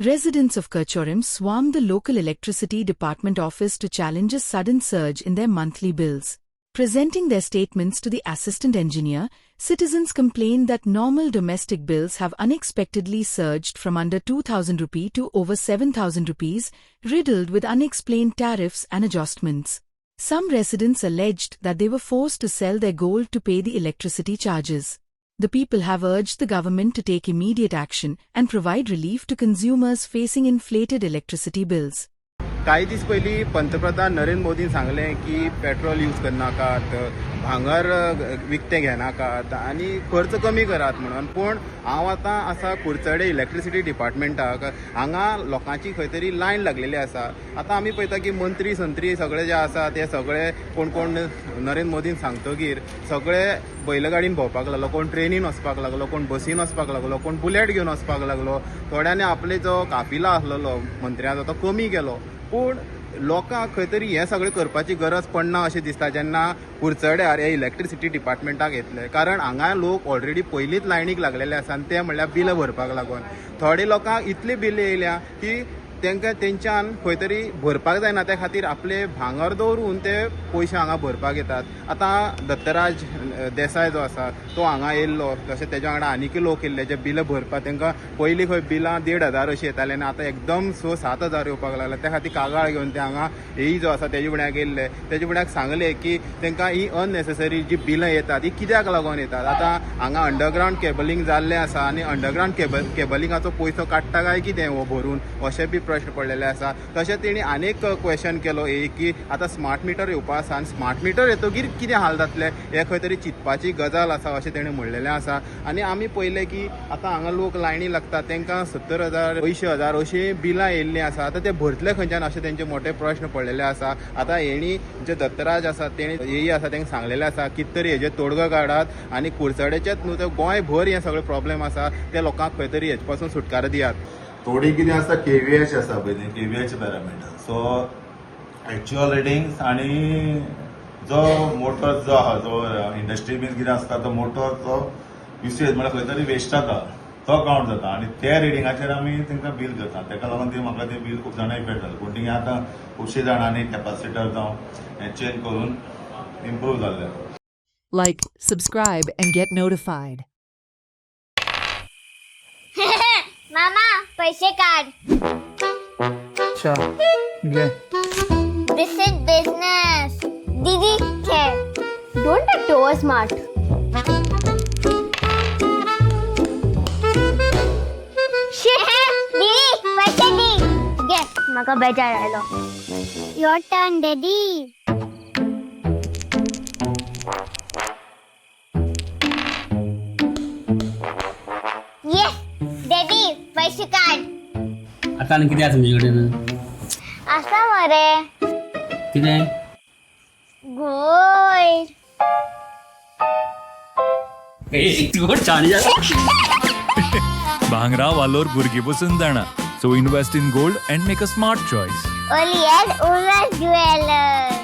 Residents of Kerchoram swarmed the local electricity department office to challenge a sudden surge in their monthly bills. Presenting their statements to the assistant engineer, citizens complained that normal domestic bills have unexpectedly surged from under 2,000 rupee to over 7,000 rupees, riddled with unexplained tariffs and adjustments. Some residents alleged that they were forced to sell their gold to pay the electricity charges. The people have urged the government to take immediate action and provide relief to consumers facing inflated electricity bills. काही दीस पयलीं पंतप्रधान नरेंद्र मोदीन सांगलें की petrol use करनाकात, भांगर विकतें घेनाकात आनी खर्च कमी करात म्हणून. पूण हांव आतां आसा कुडचडे इलेक्ट्रिसिटी डिपार्टमेंटाक. हांगा लोकांची खंय तरी लायन लागलेली आसा. आतां आमी पळयता की मंत्री संत्री सगळे जे आसा ते सगळे कोण कोण नरेंद्र मोदीन सांगतकीर सगळे बैलगाडीन भोंवपाक लागलो, कोण ट्रेनीन वचपाक लागलो, कोण बसीन वचपाक लागलो, कोण बुलेट घेवन वचपाक लागलो. थोड्यांनी आपले जो काफिला आसलेलो मंत्र्याचो तो कमी केलो. पूण लोकांक खंय तरी हें सगळें करपाची गरज पडना अशें दिसता जेन्ना कुडचड्यार हे इलेक्ट्रिसिटी डिपार्टमेंटाक येतले. कारण हांगा लोक ऑलरेडी पयलींच लायनीक लागलेले आसा आनी ते म्हणल्यार बिलां भरपाक लागून. थोडे लोकांक इतली बिल येयल्या की तांकां तेंच्यान खंय तरी भरपाक जायना, त्या खातीर आपले भांगर दवरून ते पयशे हांगा भरपाक येतात. आतां दत्तराज देसाय जो आसा तो हांगा येयल्लो, तशें तेज्या वांगडा आनीकय लोक येयल्ले जे बिलां भरपाक. तांकां पयलीं खंय बिलां 1,500 अशीं येताले आनी आतां एकदम 6-7 येवपाक लागला. त्या खातीर कागाळ घेवन ते हांगा हेई जो आसा तेजे फुड्याक येयल्ले. तेजे फुड्याक सांगले की तांकां ही अननेसेसरी जी बिलां येतात ही कित्याक लागून येतात. आतां हांगा अंडरग्रावंड केबलिंग जाल्लें आसा आनी अंडरग्रावंड केबलिंगाचो पयसो काडटा काय कितें हो भरून, अशें बी प्रश्न पडलेले आसा. तशें तेणी आनीक क्वेश्चन केलो की आतां स्मार्ट मिटर येवपा आसा आनी स्मार्ट मिटर येतकीर कितें हाल जातले हे खंय तरी चिंतपाची गजाल आसा अशें तेणें म्हणलेलें आसा. आनी आमी पळयलें की आतां हांगा लोक लायनी लागतात तांकां 70,000 80,000 अशीं बिलां येयल्लीं आसा. आतां ते भरतले खंयच्यान अशें तेंचे मोठे प्रश्न पडलेले आसा. आतां हेणी जे दत्तराज आसा तेणी हेई आसा तांकां सांगलेलें आसा कितें तरी हेजे तोडगो काडात आनी कुडचड्याचेच न्हू तर गोंयभर हे सगळे प्रॉब्लेम आसा ते लोकांक खंय तरी हेजे पासून सुटकारा दियात. थोडी कितें आसा केव्हीएच आसा पळय केव्हीएच पॅरामिटर. सो एक्च्युअल रिडिंग्स आनी जो मोटर जो आहा जो इंडस्ट्री बीन कितें आसता तो मोटरचो युसेज म्हळ्यार खंय तरी वेस्ट जाता तो कावंट जाता आनी त्या रिडिंगाचेर आमी तांकां बिल करता. ताका लागून ती म्हाका तें बिल खूब जाणां इफेक्ट जालें. पूण ती आतां खुबशीं जाणांनी कॅपासिटर जावं हें चेंज करून इम्प्रूव जाल्लें. Like, subscribe, and get notified. मामा पैसे काढ. अच्छा घे. This is business. दीदी खेळ. Don't take too over smart. दीदी पैसे दी. घे म्हाका बेजार आयलो. Your turn daddy. Yes daddy पैसे काढ. आता आनी कितें आसा तुजे कडेन? आसा मरे कितें? गोल्ड. तूं छान भांगरा वालोर भुरगीं बसून जाणा. So invest in gold and make a smart choice. Only at Ulhas jewellers.